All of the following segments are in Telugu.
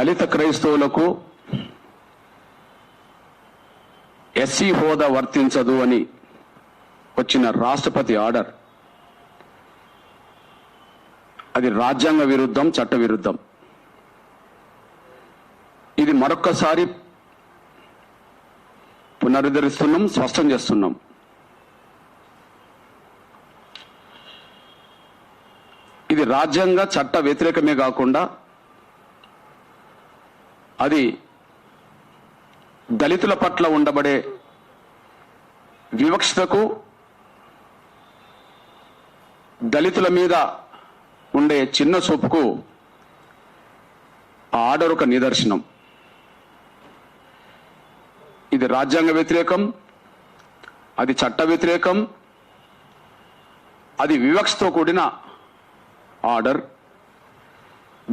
దళిత క్రైస్తవులకు ఎస్సీ హోదా వర్తించదు అని వచ్చిన రాష్ట్రపతి ఆర్డర్ అది రాజ్యాంగ విరుద్ధం, చట్ట విరుద్ధం. ఇది మరొక్కసారి పునరుద్ధరిస్తున్నాం, స్పష్టం చేస్తున్నాం. ఇది రాజ్యాంగ చట్ట వ్యతిరేకమే కాకుండా అది దళితుల పట్ల ఉండబడే వివక్షతకు, దళితుల మీద ఉండే చిన్న చూపుకు ఆ ఆర్డర్ ఒక నిదర్శనం. ఇది రాజ్యాంగ వ్యతిరేకం, అది చట్ట వ్యతిరేకం, అది వివక్షతో కూడిన ఆర్డర్.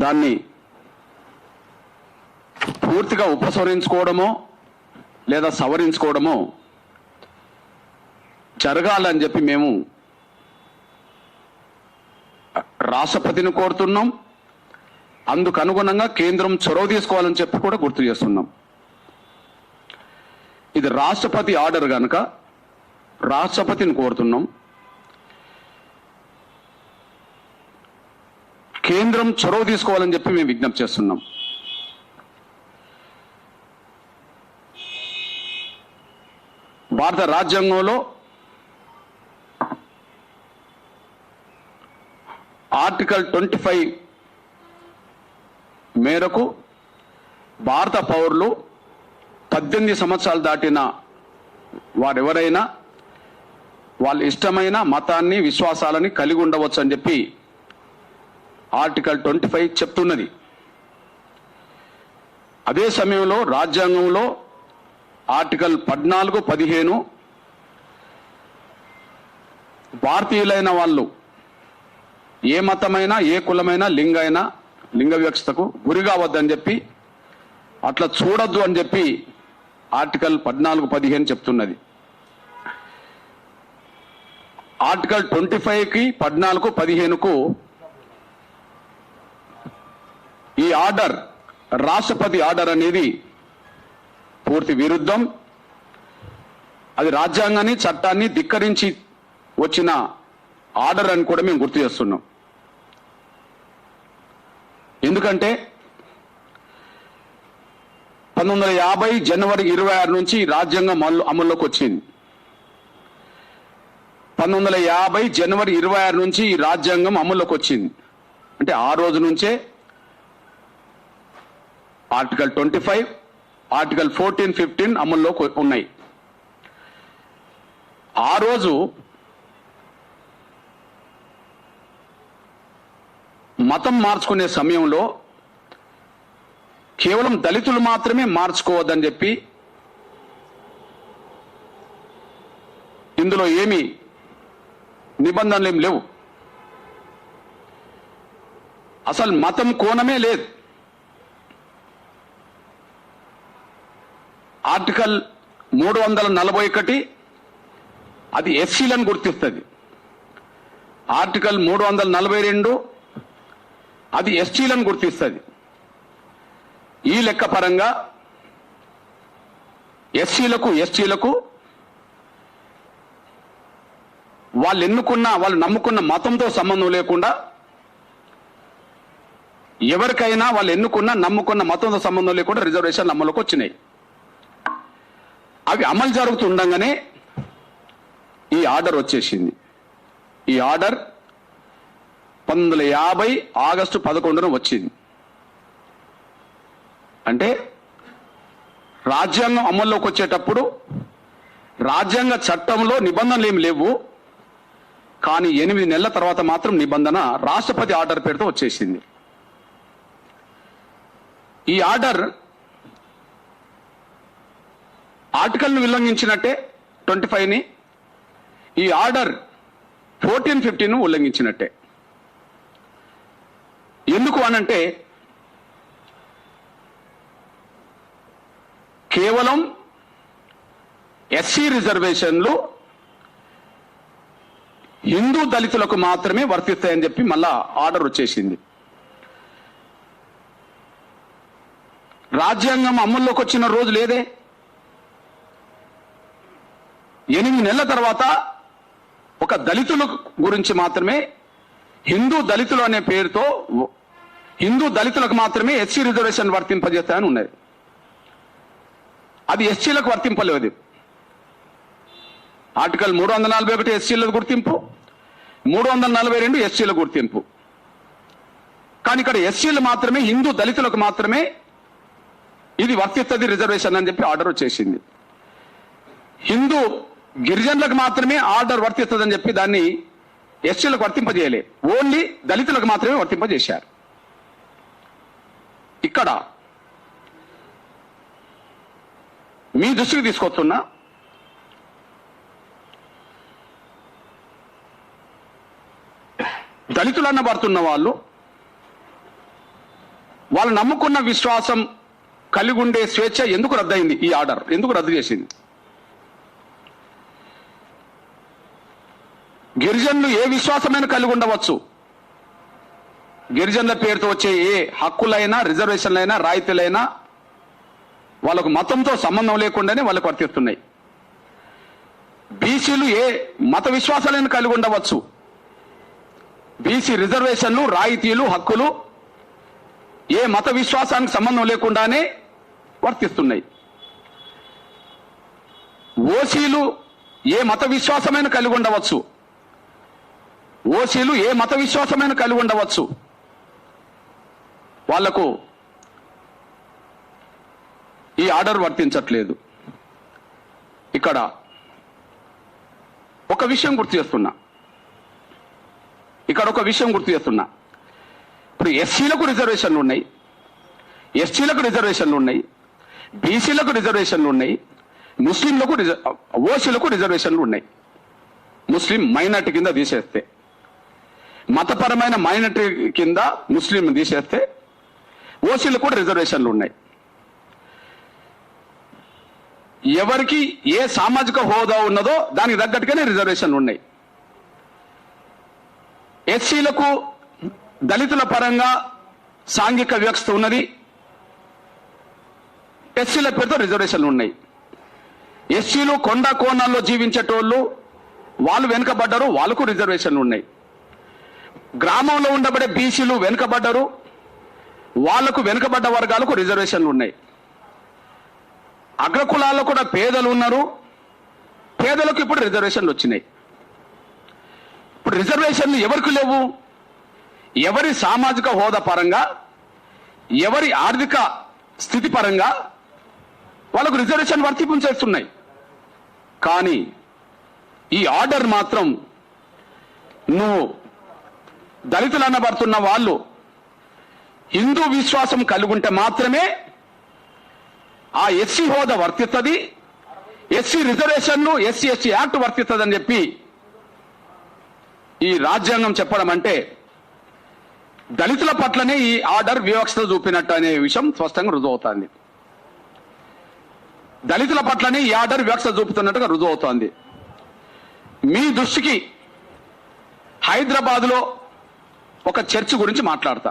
దాన్ని పూర్తిగా ఉపసంహరించుకోవడమో లేదా సవరించుకోవడమో జరగాలని చెప్పి మేము రాష్ట్రపతిని కోరుతున్నాం. అందుకు అనుగుణంగా కేంద్రం చొరవ తీసుకోవాలని చెప్పి కూడా గుర్తు చేస్తున్నాం. ఇది రాష్ట్రపతి ఆర్డర్ కనుక రాష్ట్రపతిని కోరుతున్నాం. కేంద్రం చొరవ తీసుకోవాలని చెప్పి మేము విజ్ఞప్తి చేస్తున్నాం. భారత రాజ్యాంగంలో ఆర్టికల్ 25 మేరకు భారత పౌరులు 18 సంవత్సరాలు దాటిన వారెవరైనా వాళ్ళ ఇష్టమైన మతాన్ని, విశ్వాసాలని కలిగి ఉండవచ్చు అని చెప్పి ఆర్టికల్ 25 చెప్తున్నది. అదే సమయంలో రాజ్యాంగంలో ఆర్టికల్ 14, 15 భారతీయులైన వాళ్ళు ఏ మతమైనా, ఏ కులమైనా, లింగ వివక్షతకు గురి కావద్దని చెప్పి, అట్లా చూడొద్దు అని చెప్పి ఆర్టికల్ 14, 15 చెప్తున్నది. ఆర్టికల్ 25కి, 14, 15కు ఈ ఆర్డర్, రాష్ట్రపతి ఆర్డర్ అనేది పూర్తి విరుద్ధం. అది రాజ్యాంగాన్ని, చట్టాన్ని ధిక్కరించి వచ్చిన ఆర్డర్ అని కూడా మేము గుర్తు చేస్తున్నాం. ఎందుకంటే 1950 జనవరి 26 నుంచి రాజ్యాంగం అమల్లోకి వచ్చింది. 1950 జనవరి 26 నుంచి ఈ రాజ్యాంగం అమల్లోకి వచ్చింది. అంటే ఆ రోజు నుంచే ఆర్టికల్ 25, ఆర్టికల్ 14, 15 అమల్లో ఉన్నాయి. ఆ రోజు మతం మార్చుకునే సమయంలో కేవలం దళితులు మాత్రమే మార్చుకోవద్దని చెప్పి, ఇందులో ఏమీ నిబంధనలు ఏమి లేవు. అసలు మతం కోణమే లేదు. ఆర్టికల్ 341 అది ఎస్సీలను గుర్తిస్తుంది. ఆర్టికల్ 342 అది ఎస్టీలను గుర్తిస్తుంది. ఈ లెక్క పరంగా ఎస్సీలకు, ఎస్టీలకు వాళ్ళు నమ్ముకున్న మతంతో సంబంధం లేకుండా ఎవరికైనా వాళ్ళు నమ్ముకున్న మతంతో సంబంధం లేకుండా రిజర్వేషన్లు అమలుకి వచ్చినాయి. అవి అమలు జరుగుతుండగానే ఈ ఆర్డర్ వచ్చేసింది. ఈ ఆర్డర్ 1950 ఆగస్టు 11న వచ్చింది. అంటే రాజ్యాంగం అమల్లోకి వచ్చేటప్పుడు రాజ్యాంగ చట్టంలో నిబంధనలు ఏమి లేవు. కానీ 8 నెలల తర్వాత మాత్రం నిబంధన రాష్ట్రపతి ఆర్డర్ పేరుతో వచ్చేసింది. ఈ ఆర్డర్ ఆర్టికల్ను ఉల్లంఘించినట్టే 25ని, ఈ ఆర్డర్ 14, 15 ఉల్లంఘించినట్టే. ఎందుకు అనంటే కేవలం ఎస్సీ రిజర్వేషన్లు హిందూ దళితులకు మాత్రమే వర్తిస్తాయని చెప్పి మళ్ళా ఆర్డర్ వచ్చేసింది. రాజ్యాంగం అమల్లోకి వచ్చిన రోజు లేదే. 8 నెలల తర్వాత ఒక దళితుల గురించి మాత్రమే హిందూ దళితులు అనే పేరుతో హిందూ దళితులకు మాత్రమే ఎస్సీ రిజర్వేషన్ వర్తింపజేస్తాయని ఉన్నది. అది ఎస్సీలకు వర్తింపలేదు. ఆర్టికల్ 341 ఎస్సీలకు గుర్తింపు, 342 ఎస్సీల గుర్తింపు. కానీ ఇక్కడ ఎస్సీలు మాత్రమే, హిందూ దళితులకు మాత్రమే ఇది వర్తిస్తుంది రిజర్వేషన్ అని చెప్పి ఆర్డర్ వచ్చేసింది. హిందూ గిరిజనులకు మాత్రమే ఆర్డర్ వర్తిస్తుందని చెప్పి దాన్ని ఎస్సీలకు వర్తింపజేయలే, ఓన్లీ దళితులకు మాత్రమే వర్తింపజేశారు. ఇక్కడ మీ దృష్టికి తీసుకొస్తున్నా, దళితులు అన్నబడుతున్న వాళ్ళు నమ్ముకున్న విశ్వాసం కలిగి ఉండే స్వేచ్ఛ ఎందుకు రద్దయింది? ఈ ఆర్డర్ ఎందుకు రద్దు చేసింది? గిరిజనులు ఏ విశ్వాసమైన కలిగి ఉండవచ్చు. గిరిజనుల పేరుతో వచ్చే ఏ హక్కులైనా, రిజర్వేషన్లైనా, రాయితీలైనా వాళ్ళకు మతంతో సంబంధం లేకుండానే వాళ్ళకు వర్తిస్తున్నాయి. బీసీలు ఏ మత విశ్వాసాలైనా కలిగి ఉండవచ్చు. బీసీ రిజర్వేషన్లు, రాయితీలు, హక్కులు ఏ మత విశ్వాసానికి సంబంధం లేకుండానే వర్తిస్తున్నాయి. ఓసీలు ఏ మత విశ్వాసమైన కలిగి ఉండవచ్చు. ఓసీలు ఏ మత విశ్వాసమైన కలిగి ఉండవచ్చు. వాళ్లకు ఈ ఆర్డర్ వర్తించట్లేదు. ఇక్కడ ఒక విషయం గుర్తు చేస్తున్నా, ఇప్పుడు ఎస్సీలకు రిజర్వేషన్లు ఉన్నాయి, ఎస్టీలకు రిజర్వేషన్లు ఉన్నాయి, బీసీలకు రిజర్వేషన్లు ఉన్నాయి, ముస్లింలకు ఓసీలకు రిజర్వేషన్లు ఉన్నాయి. ముస్లిం మైనార్టీ కింద తీసేస్తే, మతపరమైన మైనార్టీ కింద ముస్లిం తీసేస్తే ఓసీలకు కూడా రిజర్వేషన్లు ఉన్నాయి. ఎవరికి ఏ సామాజిక హోదా ఉన్నదో దానికి తగ్గట్టుగానే రిజర్వేషన్లు ఉన్నాయి. ఎస్సీలకు దళితుల పరంగా సాంఘిక వివక్షత ఉన్నది, ఎస్సీల పేరుతో రిజర్వేషన్లు ఉన్నాయి. ఎస్సీలు కొండ కోణాల్లో జీవించేటోళ్ళు, వాళ్ళు వెనుకబడ్డారు, వాళ్ళకు రిజర్వేషన్లు ఉన్నాయి. గ్రామంలో ఉండబడే బీసీలు వెనుకబడ్డారు, వాళ్లకు వెనుకబడ్డ వర్గాలకు రిజర్వేషన్లు ఉన్నాయి. అగ్రకులాల్లో కూడా పేదలు ఉన్నారు, పేదలకు ఇప్పుడు రిజర్వేషన్లు వచ్చినాయి. ఇప్పుడు రిజర్వేషన్లు ఎవరికి లేవు? ఎవరి సామాజిక హోదా పరంగా, ఎవరి ఆర్థిక స్థితి పరంగా వాళ్ళకు రిజర్వేషన్ వర్తింపచేస్తున్నాయి. కానీ ఈ ఆర్డర్ మాత్రం నువ్వు దళితులు అనబడుతున్న వాళ్ళు హిందూ విశ్వాసం కలిగి ఉంటే మాత్రమే ఆ ఎస్సీ హోదా వర్తిస్తుంది, ఎస్సీ రిజర్వేషన్లు, ఎస్సీ యాక్ట్ వర్తిస్తుంది అని చెప్పి ఈ రాజ్యాంగం చెప్పడం అంటే దళితుల పట్లనే ఈ ఆర్డర్ వివక్షత చూపినట్టు అనే విషయం స్పష్టంగా రుజువు అవుతుంది. దళితుల పట్లనే ఈ ఆర్డర్ వివక్షత చూపుతున్నట్టుగా రుజువు అవుతోంది. మీ దృష్టికి హైదరాబాద్లో ఒక చర్చ్ గురించి మాట్లాడతా.